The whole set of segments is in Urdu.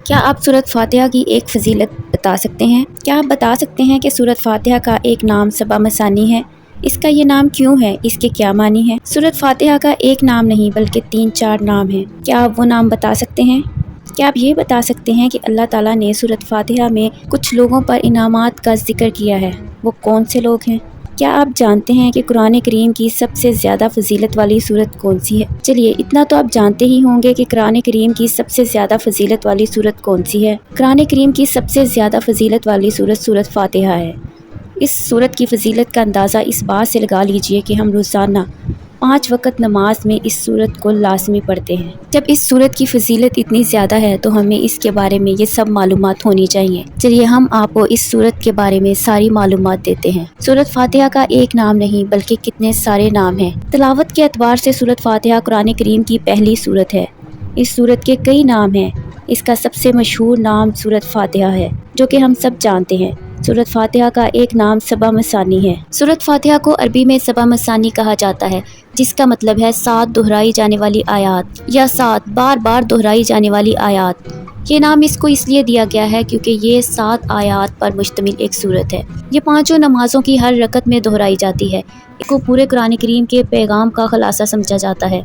کیا آپ سورۃ فاتحہ کی ایک فضیلت بتا سکتے ہیں؟ کیا آپ بتا سکتے ہیں کہ سورۃ فاتحہ کا ایک نام سبع مثانی ہے؟ اس کا یہ نام کیوں ہے؟ اس کے کیا معنی ہے؟ سورۃ فاتحہ کا ایک نام نہیں بلکہ 3-4 نام ہیں۔ کیا آپ وہ نام بتا سکتے ہیں؟ کیا آپ یہ بتا سکتے ہیں کہ اللہ تعالیٰ نے سورۃ فاتحہ میں کچھ لوگوں پر انعامات کا ذکر کیا ہے؟ وہ کون سے لوگ ہیں؟ کیا آپ جانتے ہیں کہ قرآن کریم کی سب سے زیادہ فضیلت والی سورت کون سی ہے؟ چلیے اتنا تو آپ جانتے ہی ہوں گے کہ قرآن کریم کی سب سے زیادہ فضیلت والی سورت کون سی ہے۔ قرآن کریم کی سب سے زیادہ فضیلت والی سورت سورۃ فاتحہ ہے۔ اس سورت کی فضیلت کا اندازہ اس بات سے لگا لیجئے کہ ہم روزانہ 5 وقت نماز میں اس سورت کو لازمی پڑھتے ہیں۔ جب اس سورت کی فضیلت اتنی زیادہ ہے تو ہمیں اس کے بارے میں یہ سب معلومات ہونی چاہیے۔ چلیے ہم آپ کو اس سورت کے بارے میں ساری معلومات دیتے ہیں۔ سورت فاتحہ کا ایک نام نہیں بلکہ کتنے سارے نام ہیں۔ تلاوت کے اعتبار سے سورت فاتحہ قرآن کریم کی پہلی سورت ہے۔ اس سورت کے کئی نام ہیں۔ اس کا سب سے مشہور نام سورت فاتحہ ہے جو کہ ہم سب جانتے ہیں۔ سورت فاتحہ کا ایک نام سبع مثانی ہے۔ سورت فاتحہ کو عربی میں سبع مثانی کہا جاتا ہے جس کا مطلب ہے 7 دہرائی جانے والی آیات یا 7 بار بار دہرائی جانے والی آیات۔ یہ نام اس کو اس لیے دیا گیا ہے کیونکہ یہ 7 آیات پر مشتمل ایک سورت ہے۔ یہ 5 نمازوں کی ہر رکعت میں دہرائی جاتی ہے۔ اس کو پورے قرآن کریم کے پیغام کا خلاصہ سمجھا جاتا ہے۔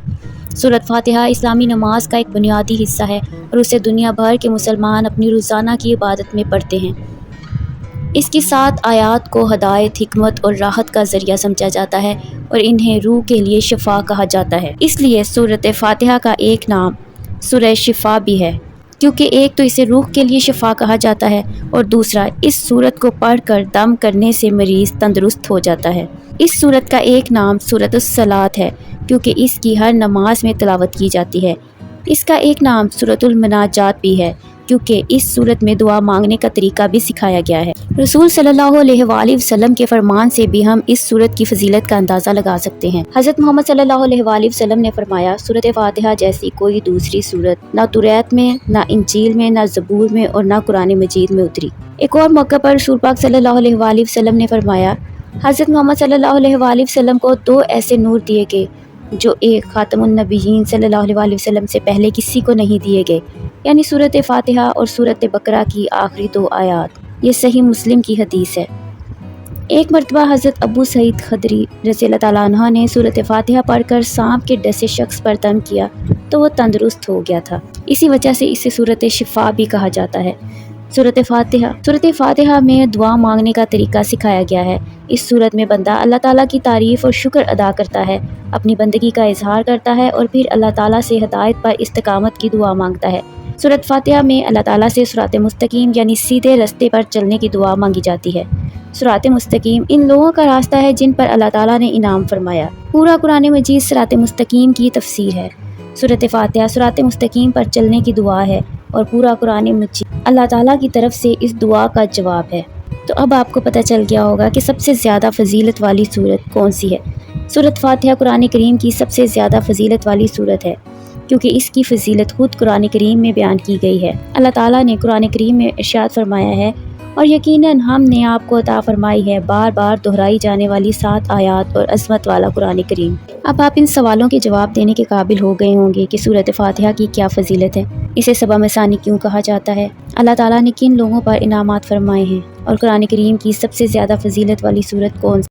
سورت فاتحہ اسلامی نماز کا ایک بنیادی حصہ ہے اور اسے دنیا بھر کے مسلمان اپنی روزانہ کی عبادت میں پڑھتے ہیں۔ اس کی 7 آیات کو ہدایت، حکمت اور راحت کا ذریعہ سمجھا جاتا ہے اور انہیں روح کے لیے شفا کہا جاتا ہے۔ اس لیے سورت فاتحہ کا ایک نام سورہ شفا بھی ہے کیونکہ ایک تو اسے روح کے لیے شفا کہا جاتا ہے اور دوسرا اس سورت کو پڑھ کر دم کرنے سے مریض تندرست ہو جاتا ہے۔ اس سورت کا ایک نام سورۃ الصلاۃ ہے کیونکہ اس کی ہر نماز میں تلاوت کی جاتی ہے۔ اس کا ایک نام سورۃ المناجات بھی ہے کیونکہ اس سورت میں دعا مانگنے کا طریقہ بھی سکھایا گیا ہے۔ رسول صلی اللہ علیہ وآلہ وسلم کے فرمان سے بھی ہم اس سورت کی فضیلت کا اندازہ لگا سکتے ہیں۔ حضرت محمد صلی اللہ علیہ وآلہ وسلم نے فرمایا، سورت فاتحہ جیسی کوئی دوسری سورت نہ توریت میں، نہ انجیل میں، نہ زبور میں اور نہ قرآن مجید میں اتری۔ ایک اور موقع پر رسول پاک صلی اللہ علیہ وآلہ وسلم نے فرمایا، حضرت محمد صلی اللہ علیہ وآلہ وسلم کو 2 ایسے نور دیے گئے جو ایک خاتم النبیین صلی اللہ علیہ وآلہ وسلم سے پہلے کسی کو نہیں دیے گئے، یعنی سورت فاتحہ اور سورت بقرہ کی آخری 2 آیات۔ یہ صحیح مسلم کی حدیث ہے۔ ایک مرتبہ حضرت ابو سعید خدری رضی اللہ تعالیٰ عنہ نے سورت فاتحہ پڑھ کر سانپ کے ڈسے شخص پر دم کیا تو وہ تندرست ہو گیا تھا۔ اسی وجہ سے اسے سورت شفا بھی کہا جاتا ہے۔ سورت فاتحہ میں دعا مانگنے کا طریقہ سکھایا گیا ہے۔ اس سورت میں بندہ اللہ تعالیٰ کی تعریف اور شکر ادا کرتا ہے، اپنی بندگی کا اظہار کرتا ہے اور پھر اللہ تعالیٰ سے ہدایت پر استقامت کی دعا مانگتا ہے۔ سورت فاتحہ میں اللہ تعالیٰ سے صراط مستقیم یعنی سیدھے راستے پر چلنے کی دعا مانگی جاتی ہے۔ صراط مستقیم ان لوگوں کا راستہ ہے جن پر اللہ تعالیٰ نے انعام فرمایا۔ پورا قرآن مجید صراط مستقیم کی تفسیر ہے۔ سورت فاتحہ صراط مستقیم پر چلنے کی دعا ہے اور پورا قرآن مجید اللہ تعالیٰ کی طرف سے اس دعا کا جواب ہے۔ تو اب آپ کو پتہ چل گیا ہوگا کہ سب سے زیادہ فضیلت والی سورت کون سی ہے۔ سورت فاتحہ قرآن کریم کی سب سے زیادہ فضیلت والی سورت ہے کیونکہ اس کی فضیلت خود قرآن کریم میں بیان کی گئی ہے۔ اللہ تعالیٰ نے قرآن کریم میں ارشاد فرمایا ہے، اور یقیناً ہم نے آپ کو عطا فرمائی ہے بار بار دہرائی جانے والی 7 آیات اور عظمت والا قرآن کریم۔ اب آپ ان سوالوں کے جواب دینے کے قابل ہو گئے ہوں گے کہ سورت فاتحہ کی کیا فضیلت ہے، اسے سبع مثانی کیوں کہا جاتا ہے، اللہ تعالیٰ نے کن لوگوں پر انعامات فرمائے ہیں، اور قرآن کریم کی سب سے زیادہ فضیلت والی سورت کون سی